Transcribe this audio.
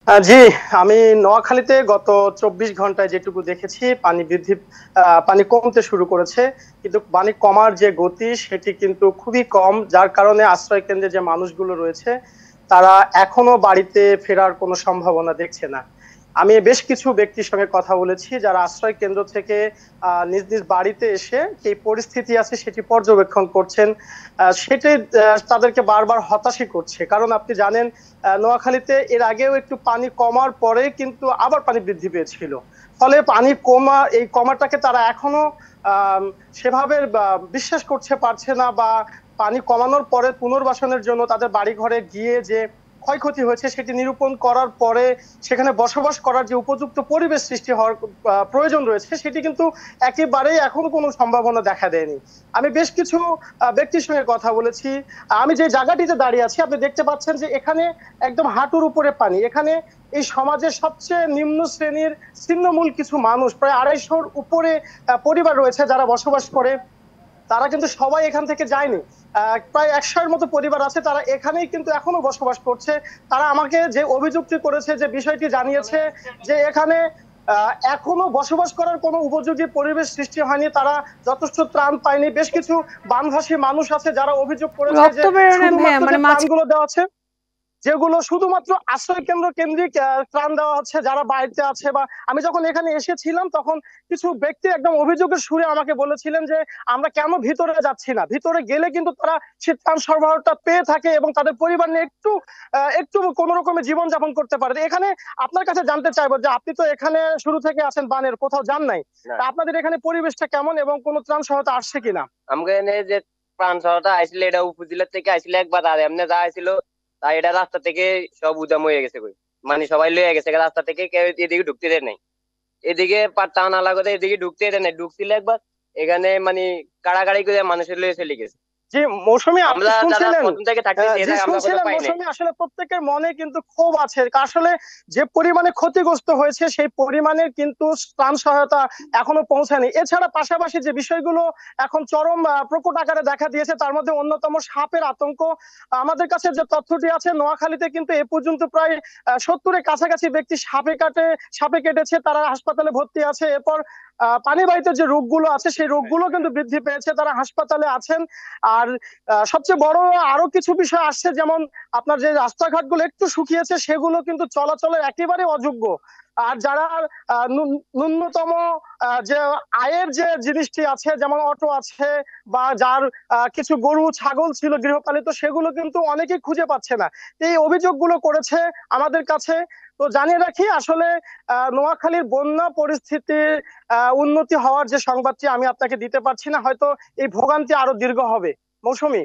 জি, আমি নোয়াখালীতে গত 24 ঘন্টায় যেটুকু দেখেছি পানি বৃদ্ধি, পানি কমতে শুরু করেছে। কিন্তু পানি কমার যে গতি সেটি কিন্তু খুবই কম, যার কারণে আশ্রয় কেন্দ্রে যে মানুষগুলো রয়েছে তারা এখনো বাড়িতে ফেরার কোনো সম্ভাবনা দেখছে না। আমি বেশ কিছু ব্যক্তির সঙ্গে কথা বলেছি যারা আশ্রয় কেন্দ্র থেকে নিজ নিজ বাড়িতে এসে যে পরিস্থিতি আছে সেটি পর্যবেক্ষণ করছেন। সেটি তাদেরকে বারবার হতাশই করছে, কারণ আপনি জানেন নোয়াখালীতে এর আগেও একটু পানি কমার পরে কিন্তু আবার পানি বৃদ্ধি পেয়েছিল। ফলে পানি কমা, এই কমাটাকে তারা এখনো আহ সেভাবে বিশ্বাস করতে পারছে না, বা পানি কমানোর পরে পুনর্বাসনের জন্য তাদের বাড়ি ঘরে গিয়ে যে ক্ষয়ক্ষতি হয়েছে সেটি নিরূপণ করার পরে সেখানে বসবাস করার যে উপযুক্ত পরিবেশ সৃষ্টি হওয়ার প্রয়োজন রয়েছে সেটি কিন্তু একেবারেই এখনো কোনো সম্ভাবনা দেখা দেয়নি। আমি বেশ কিছু ব্যক্তির সঙ্গে কথা বলেছি। আমি যে জায়গাটিতে দাঁড়িয়ে আছি আপনি দেখতে পাচ্ছেন যে এখানে একদম হাঁটুর উপরে পানি। এখানে এই সমাজের সবচেয়ে নিম্ন শ্রেণীর ছিন্নমূল কিছু মানুষ, প্রায় 250-র উপরে পরিবার রয়েছে যারা বসবাস করে। তারা কিন্তু সবাই এখান থেকে যায়নি। প্রায় 100-এর মতো পরিবার আছে, তারা এখানেই কিন্তু এখনো বসবাস করছে। তারা আমাকে যে অভিযোগটি করেছে, যে বিষয়টি জানিয়েছে, যে এখানে এখনো বসবাস করার কোনো উপযোগী পরিবেশ সৃষ্টি হয়নি, তারা যথেষ্ট ত্রাণ পায়নি। বেশ কিছু বানভাসী মানুষ আছে যারা অভিযোগ করেছে রক্ত যে বেরোনে ভাইয়া, শুধুমাত্র যে মানে মাঝে ত্রাণগুলো দেওয়া আছে, যেগুলো শুধুমাত্র আশ্রয় কেন্দ্র কেন্দ্রিক ত্রাণ দেওয়া হচ্ছে যারা বাড়িতে আছে। বা আমি যখন এখানে এসেছিলাম তখন কিছু ব্যক্তি একদম অভিযোগের সুরে আমাকে বলেছিলেন যে আমরা কেন ভিতরে যাচ্ছি না, ভিতরে গেলে কিন্তু তারা শীত ত্রাণ সরবরাহটা পেয়ে থাকে এবং তাদের পরিবার নিয়ে একটু একটু কোন রকমের জীবনযাপন করতে পারে। এখানে আপনার কাছে জানতে চাইবো যে আপনি তো এখানে শুরু থেকে আছেন, বানের কোথাও যান নাই, না, আপনাদের এখানে পরিবেশটা কেমন এবং কোনো ত্রাণ সহায়তা আসছে কিনা? আমাকে এনে যে প্রাণ শহরটা আইছিল এটা উপজেলা থেকে আইছিল একবার, আর এমনি যা আইছিল তা এটা রাস্তা থেকে সব উদাম হয়ে গেছে কই। মানে সবাই লয়ে গেছে রাস্তা থেকে, কেউ এদিকে ঢুকতে দেয় নাই। এদিকে পাত্তা না লাগাতে এদিকে ঢুকতে দেয় নাই, ঢুকছিল একবার এখানে মানে কাড়াকাড়ি করে মানুষের লয়ে চলে গেছে। জি, মৌসুমী আপনি আমরা যারা শুনছিলেন? প্রথম থেকে থাকতেছি জি এটা আমরা কোনো শুনছিলেন পাই নাই। মৌসুমী, আসলে প্রত্যেকের মনে কিন্তু ক্ষোভ আছে। আসলে যে পরিমাণে ক্ষতিগ্রস্ত হয়েছে সেই পরিমাণের কিন্তু ত্রাণ সহায়তা এখনো পৌঁছায়নি। এছাড়া পাশাপাশি যে বিষয়গুলো এখন চরম প্রকট আকারে দেখা দিয়েছে তার মধ্যে অন্যতম সাপের আতঙ্ক। আমাদের কাছে যে তথ্যটি আছে, নোয়াখালীতে কিন্তু এ পর্যন্ত প্রায় 70-এর কাছাকাছি ব্যক্তি সাপে কেটেছে, তারা হাসপাতালে ভর্তি আছে। এরপর পানিবাহিত যে রোগগুলো আছে সেই রোগগুলো কিন্তু বৃদ্ধি পেয়েছে, তারা হাসপাতালে আছেন। আর সবচেয়ে বড় আরো কিছু বিষয় আসছে, যেমন আপনার যে রাস্তাঘাটগুলো একটু শুকিয়েছে সেগুলো কিন্তু চলাচলের একেবারে অযোগ্য। আর যারা ন্যূনতম যে আয়ের যে জিনিসটি আছে, যেমন অটো আছে বা যার কিছু গরু ছাগল ছিল গৃহপালিত, সেগুলো কিন্তু অনেকেই খুঁজে পাচ্ছে না। এই অভিযোগগুলো করেছে আমাদের কাছে। তো জানিয়ে রাখি, আসলে নোয়াখালীর বন্যা পরিস্থিতির উন্নতি হওয়ার যে সংবাদটি আমি আপনাকে দিতে পারছি না, হয়তো এই ভোগান্তি আরো দীর্ঘ হবে। মৌসুমী।